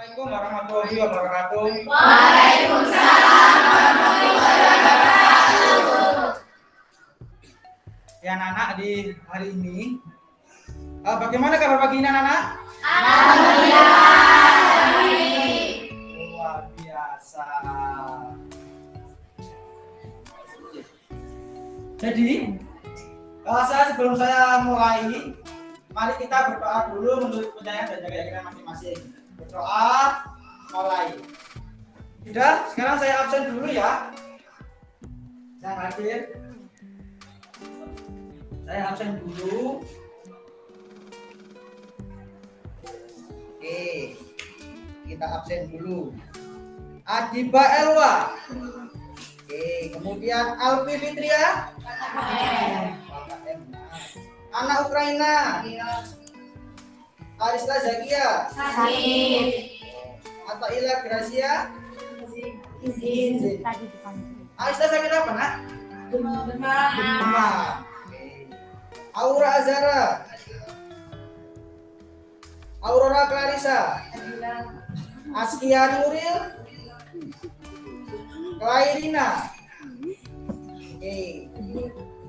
Assalamualaikum warahmatullahi wabarakatuh. Waalaikumsalam warahmatullahi wabarakatuh. Ya anak-anak, di hari ini bagaimana kabar pagi ini anak-anak? Alhamdulillah. Luar biasa. Jadi sebelum saya mulai, mari kita berdoa dulu menurut percayaan dan jaga keyakinan masing-masing. Berdoa, mulai. Sudah, sekarang saya absen dulu ya. Yang hadir, saya absen dulu. Oke, kita absen dulu. Adiba Elwa. Oke, kemudian Alfi Fitria. Anak Ukraina. Arisla Zakia. Ataila Gracia. Izin. Arisla sakit apa nak? Demam. Aura Azara. Aurora Clarissa. Askia Nuril. Klairina.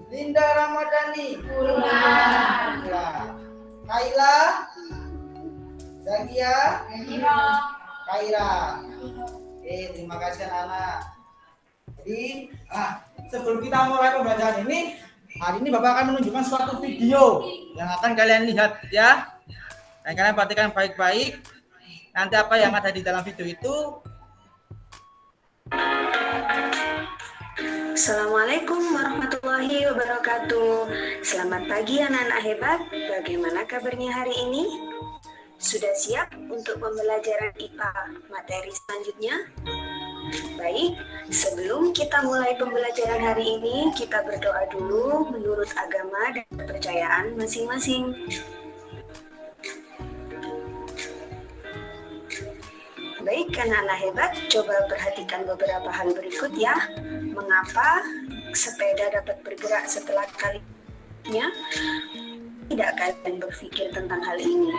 Linda Ramadhani. Kaila. Zakia. Kaira. Terima kasih anak-anak. Jadi sebelum kita mulai pembelajaran ini, hari ini Bapak akan menunjukkan suatu video yang akan kalian lihat ya. Dan kalian perhatikan baik-baik. Nanti apa yang ada di dalam video itu. Assalamualaikum warahmatullahi wabarakatuh. Selamat pagi anak-anak hebat. Bagaimana kabarnya hari ini? Sudah siap untuk pembelajaran IPA materi selanjutnya? Baik, sebelum kita mulai pembelajaran hari ini, kita berdoa dulu menurut agama dan kepercayaan masing-masing. Baik, anak-anak hebat, coba perhatikan beberapa hal berikut ya. Mengapa sepeda dapat bergerak setelah kalinya? Tidak kalian berpikir tentang hal ini.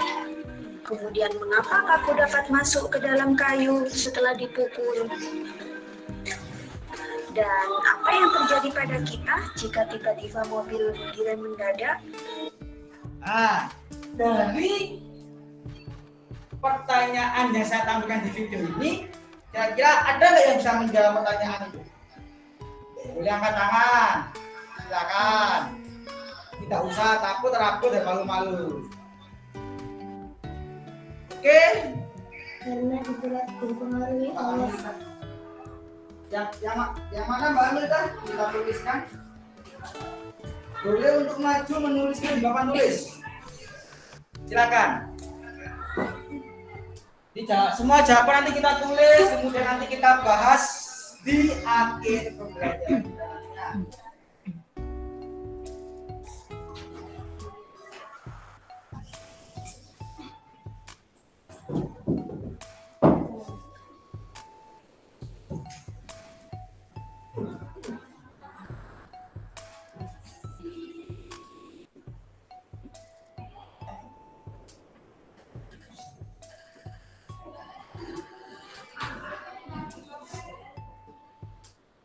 Kemudian mengapa paku dapat masuk ke dalam kayu setelah dipukul? Dan apa yang terjadi pada kita jika tiba-tiba mobil direm mendadak? Dari pertanyaan yang saya tampilkan di video ini, kira-kira ada nggak yang bisa menjawab pertanyaan itu? Boleh angkat tangan, silakan. Tidak usah takut, ragu, dan malu-malu. Oke? Karena dipengaruhi oleh Yang mana Mbak Amilta? Kita tuliskan. Boleh untuk maju menuliskan di papan tulis. Silakan. Semua jawaban nanti kita tulis, kemudian nanti kita bahas di akhir pembelajaran.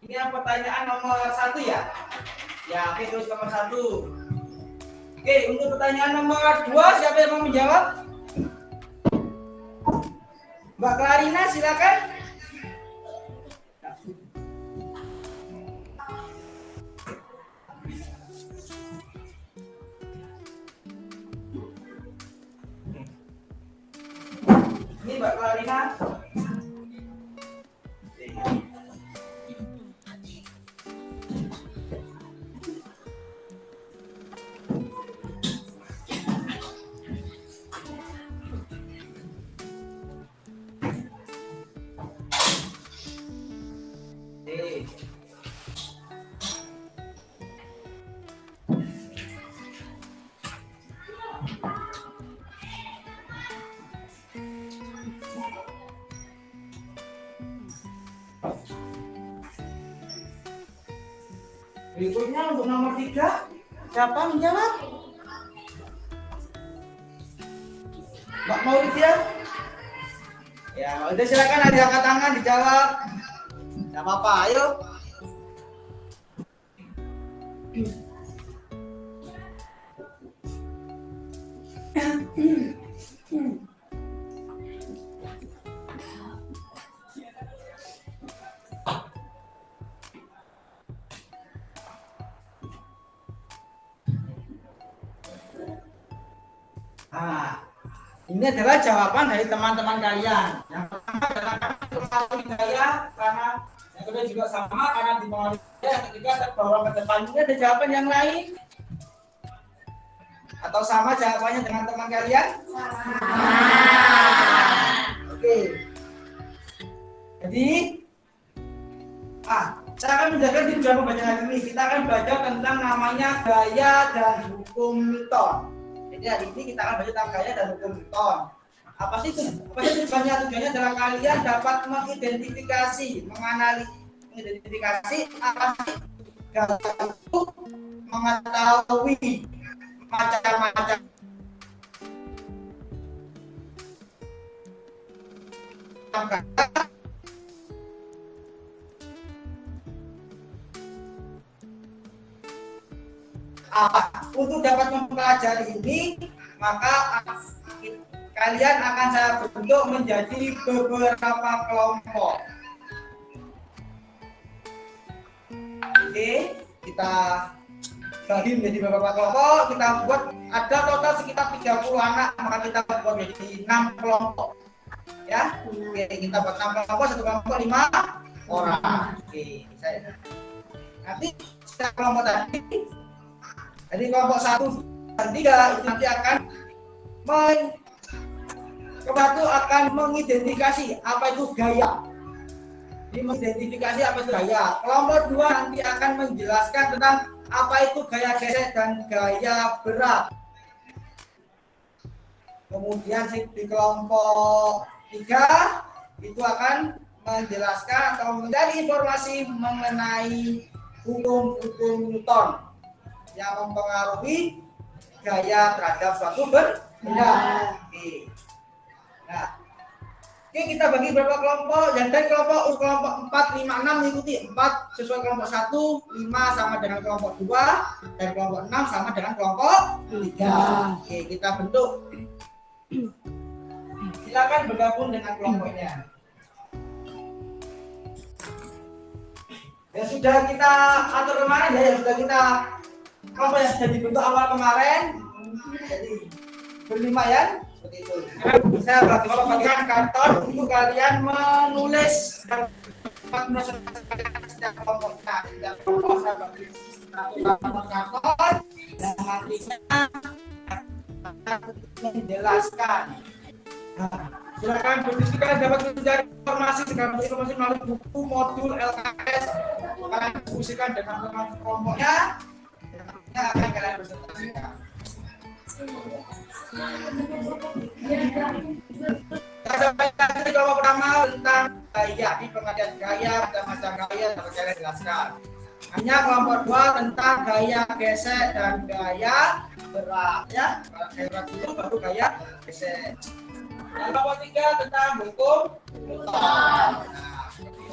Ini yang pertanyaan nomor 1 ya? Ya, oke, terus nomor 1. Oke, untuk pertanyaan nomor 2, siapa yang mau menjawab? Mbak Clarina, silakan. Ini Mbak Clarina. Berikutnya untuk nomor 3, siapa menjawab? Mbak Maurisia? Ya, udah silakan ada angkat tangan dijawab. Enggak apa-apa, ayo. Nah, ini adalah jawaban dari teman-teman kalian. Yang pertama adalah pengaruhi gaya karena yang kedua juga sama karena dipengaruhi gaya, yang ketiga terbawa ke depan. Ini ada jawaban yang lain? Atau sama jawabannya dengan teman kalian? Sama. Oke. Jadi, saya akan menjaga di dalam pembelajaran ini. Kita akan belajar tentang namanya gaya dan hukum Newton. Jadi hari ini kita akan belajar tentang gaya dan hukum Newton. Apa sih itu? Tujuannya? Tujuannya adalah kalian dapat mengidentifikasi, mengidentifikasi apa sih gaya itu, mengetahui macam-macam untuk dapat mempelajari ini, maka kalian akan saya bentuk menjadi beberapa kelompok. Oke, kita bagi menjadi beberapa kelompok. Kita buat ada total sekitar 30 anak, maka kita buat menjadi 6 kelompok. Ya, oke, kita buat 6 kelompok, satu kelompok 5 orang. Oke, saya nanti setiap kelompok tadi. Jadi kelompok 1 dan 3 itu nanti akan mengidentifikasi apa itu gaya. Jadi mengidentifikasi apa itu gaya. Kelompok 2 nanti akan menjelaskan tentang apa itu gaya gesek dan gaya berat. Kemudian di kelompok 3 itu akan menjelaskan atau mencari informasi mengenai hukum-hukum Newton yang mempengaruhi gaya terhadap suatu benda. Oke. Nah, oke, kita bagi berapa kelompok? Yang dari kelompok 4, 5, 6 mengikuti 4 sesuai kelompok 1, 5 sama dengan kelompok 2, dan kelompok 6 sama dengan kelompok 3. Oke, kita bentuk. Silakan bergabung dengan kelompoknya. Ya sudah kita atur kemarin ya, sudah kita kelompok yang sudah dibentuk awal kemarin. Jadi berlima ya, seperti itu. Saya bagikan karton untuk kalian menulis setiap kelompoknya. Setiap kelompok saya bagi karton dan nantinya menjelaskan. Nah, silakan berdiskusi, dapat mencari informasi melalui buku modul LKS. Kalian diskusikan dengan teman kelompoknya. Nantinya akan kalian presentasikan. Saya sampaikan tadi kelompok pertama tentang gaya, di pengertian gaya, macam-macam gaya dapat saya jelaskan. Hanya kelompok 2 tentang gaya gesek dan gaya berat ya. Kalau gaya berat dulu baru gaya gesek. Yang kelompok 3 tentang hukum Newton.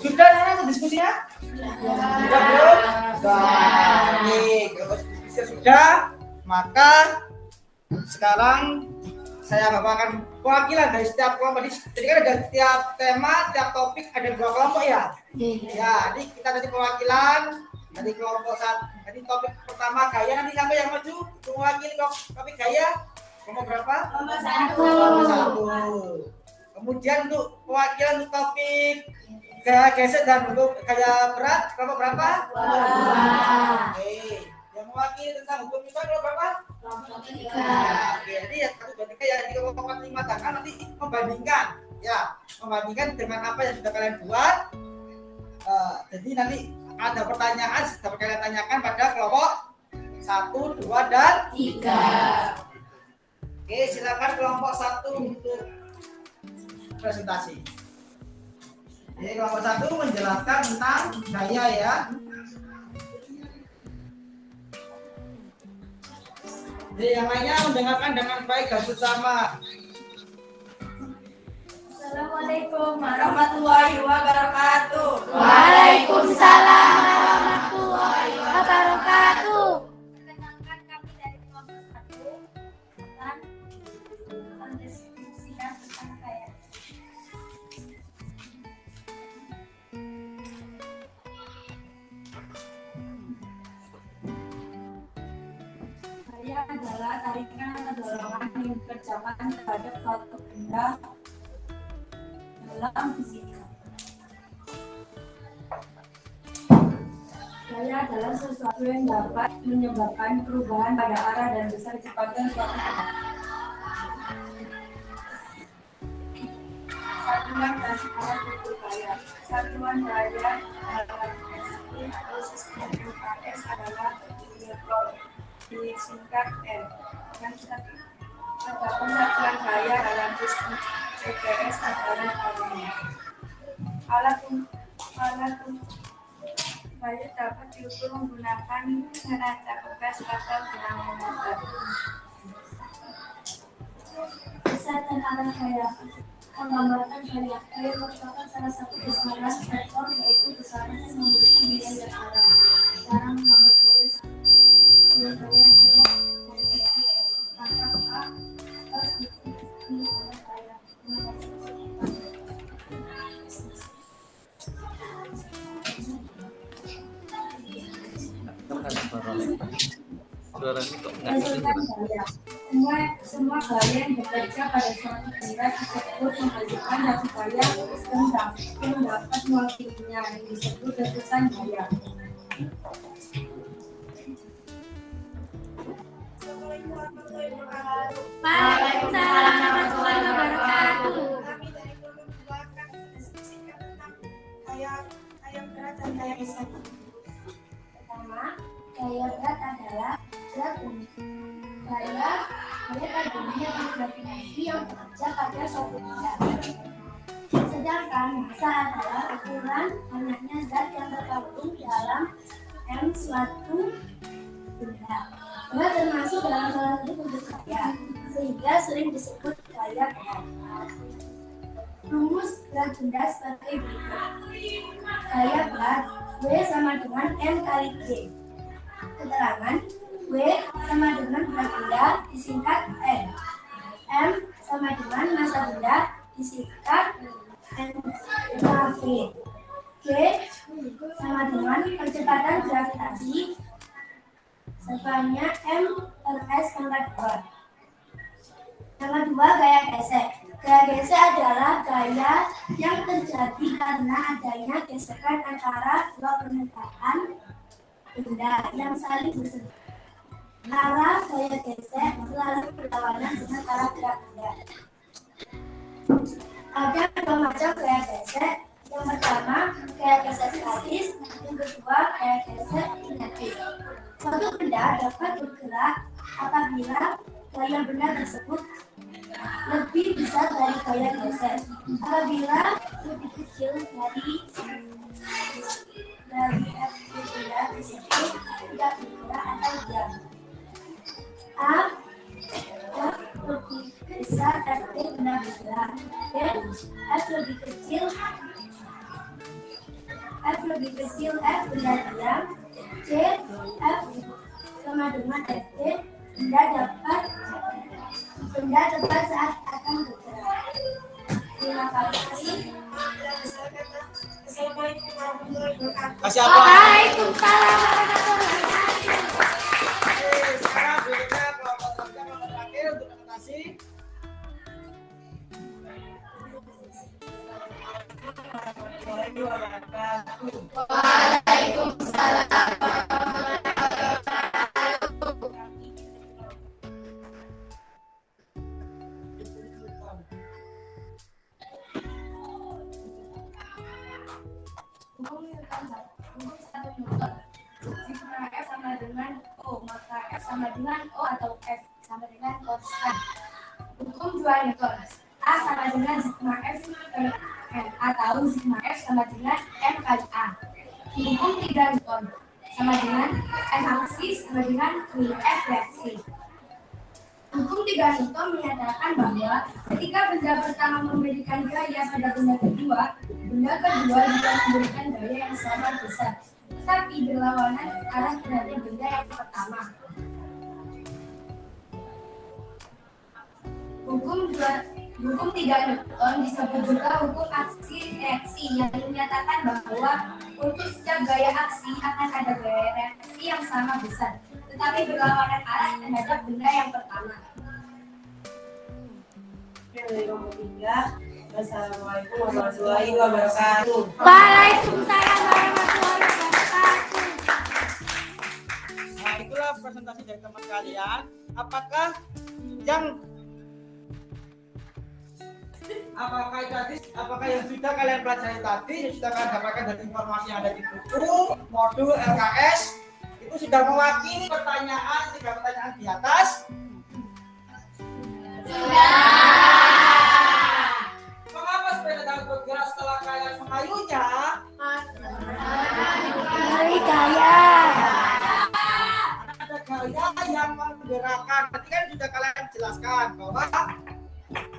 Sudah ada diskusinya? Sudah belum? Baik, kalau diskusi sudah, maka sekarang saya bawakan perwakilan dari setiap kelompok. Jadi kan ada tiap tema, tiap topik ada 2 kelompok ya. Ya, jadi kita nanti perwakilan dari kelompok 1. Jadi topik pertama gaya, nanti sampai yang maju mewakili topik gaya. Kelompok berapa? Kelompok 1. Kemudian untuk perwakilan untuk topik gaya gesek dan untuk gaya berat, kelompok berapa? Oke. Yang mewakili tentang hukum Newton kelompok berapa? Oke, jadi ya 1, 2, 3 ya, 3, 4, 5 tangan nanti membandingkan ya, membandingkan dengan apa yang sudah kalian buat. Jadi nanti ada pertanyaan dapat kalian tanyakan pada kelompok 1, 2, dan 3. Oke, silakan kelompok 1 untuk presentasi. Jadi kelompok 1 menjelaskan tentang gaya ya. Jadi yang lainnya mendengarkan dengan baik dan bersama. Assalamualaikum warahmatullahi wabarakatuh. Waalaikumsalam warahmatullahi wabarakatuh. Perkenalkan kami dari kelompok 1 akan mendiskusikan tentang kaya. Kaya adalah tarikan atau dorongan yang dikerjakan terhadap suatu benda dalam fisika. Gaya adalah sesuatu yang dapat menyebabkan perubahan pada arah dan besar kecepatan suatu benda. Satuan dan alat ukur gaya. Satuan gaya adalah sistem UKS adalah newton, disingkat N. Yang terdapat satuan gaya dalam sistem UKS adalah alat gaya dapat diukur menggunakan neraca bekas atau dinamometer. Besar dan alat gaya. Penggambaran gaya. Gaya merupakan salah satu besaran vektor, yaitu besaran yang memiliki nilai dasaran. Cara menggambar gaya. Gaya adalah angka A plus dikali alat gaya. Hasilkan gaya. Semua gaya yang bekerja pada suatu benda disebut menghasilkan satu gaya yang dapat mewakilinya, yang disebut letusan gaya. Waalaikumsalam warahmatullahi wabarakatuh. Kami dari kelompok 2 akan mendiskusikan tentang gaya berat dan gaya ringan. Pertama, gaya berat adalah berat bumi. Gaya pada bumi yang bergravitasi yang bekerja pada suatu benda. Sedangkan massa adalah ukuran banyaknya zat yang tergabung dalam M suatu benda. Berat termasuk dalam salah satu bentuk gaya, sehingga sering disebut gaya berat. Rumus berat benda sebagai berikut. Gaya berat W sama dengan M kali G. Keterangan W sama dengan berat benda disingkat M. M sama dengan massa benda disingkat mv. G sama dengan percepatan gravitasi sebanyak M per S pangkat 2. Yang kedua, gaya gesek. Gaya gesek adalah gaya yang terjadi karena adanya gesekan antara dua permukaan benda yang saling bersentuhan. Arah gaya gesek selalu berlawanan dengan arah gerak benda. Ada dua macam gaya gesek. Yang pertama, gaya gesek statis. Yang kedua, gaya gesek kinetik. Suatu benda dapat bergerak apabila gaya benda tersebut lebih besar dari gaya gesek. Apabila lebih kecil dari F benda tersebut tidak bergerak atau diam. A lebih besar F benda bergerak. B F lebih kecil F benda diam. C F sama dengan FT benda dapat saat akan bergerak. Terima kasih. Assalamualaikum warahmatullahi wabarakatuh. Kasih apa? Waalaikumsalam warahmatullahi wabarakatuh. Sekarang berikutnya kelompok terakhir untuk presentasi. Warahmatullahi wabarakatuh. Waalaikumsalam. Jika F sama dengan O, maka F sama dengan O atau F sama dengan konstan. Hukum 2 Newton. A sama dengan sigma F per N atau sigma F sama dengan M kali A. Hukum 3 Newton. Sama dengan F aksi sama dengan F reaksi. Hukum 3 Newton menyatakan bahwa ketika benda pertama memberikan gaya pada benda kedua juga memberikan gaya yang sama besar, tetapi berlawanan arah terhadap benda yang pertama. Hukum 3 Newton disebut juga hukum aksi-reaksi yang menyatakan bahwa untuk setiap gaya aksi akan ada gaya reaksi yang sama besar, tetapi berlawanan arah terhadap benda yang pertama. Dari nomor 3, Wassalamualaikum warahmatullahi wabarakatuh. Waalaikumsalam warahmatullahi wabarakatuh. Nah, itulah presentasi dari teman kalian. Apakah yang sudah kalian pelajari tadi, yang sudah kalian dapatkan dari informasi yang ada di buku, modul LKS, itu sudah mewakili pertanyaan 3 pertanyaan di atas? Mengapa sepeda dapat bergerak setelah kalian mengayunya? Dari gaya. Ada gaya yang menggerakkan. Tadi kan sudah kalian jelaskan bahwa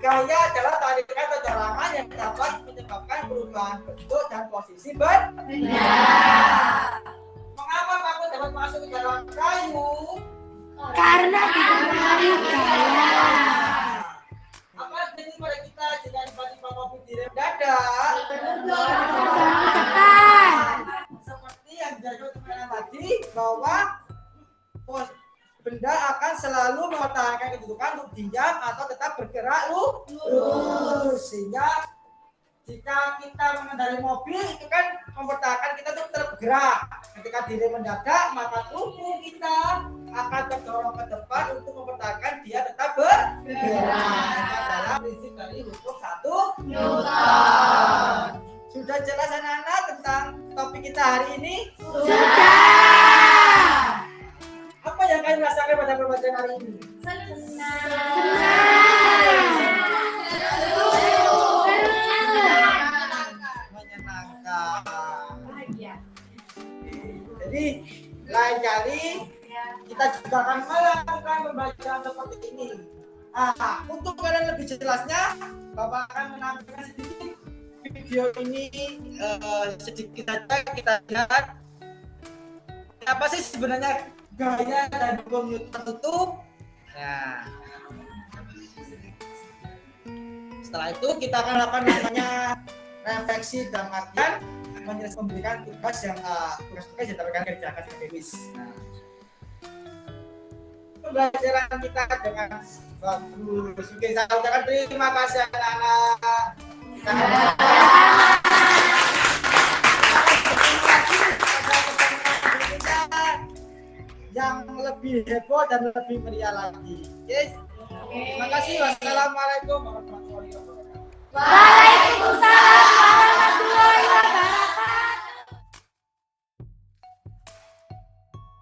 gaya adalah tarikan atau dorongan yang dapat menyebabkan perubahan bentuk dan posisi benda. Mengapa paku dapat masuk ke dalam kayu? Karena dipengaruhi gaya. Apa jadi pada kita jika tiba-tiba mobil direm mendadak? Tepat. Seperti yang dijelaskan tadi bahwa benda akan selalu mempertahankan kedudukan untuk diam atau tetap bergerak lurus. Sehingga jika kita mengendarai mobil itu kan mempertahankan kita untuk tergerak. Ketika direm mendadak maka tubuh kita akan terdorong ke depan untuk mempertahankan dia tetap bergerak. Itu adalah prinsip dari hukum 1 Newton. Sudah jelas anak-anak tentang topik kita hari ini? Sudah. Apa yang kalian rasakan pada pembelajaran hari ini? Menyenangkan. Jadi lain kali kita juga akan melakukan pembelajaran seperti ini. Untuk kalian lebih jelasnya, Bapak akan menampilkan sedikit video ini sedikit saja kita lihat. Apa sih sebenarnya gaya dan hukum Newton itu? Nah, setelah itu kita akan melakukan namanya refleksi dan akan memberikan tugas yang dapat kerjakan akademis. Nah, pembelajaran kita dengan bagus. Oke, saya ucapkan terima kasih anak-anak. Yang lebih heboh dan lebih meriah lagi. Yes. Terima kasih. Wassalamualaikum warahmatullahi wabarakatuh. Waalaikumsalam.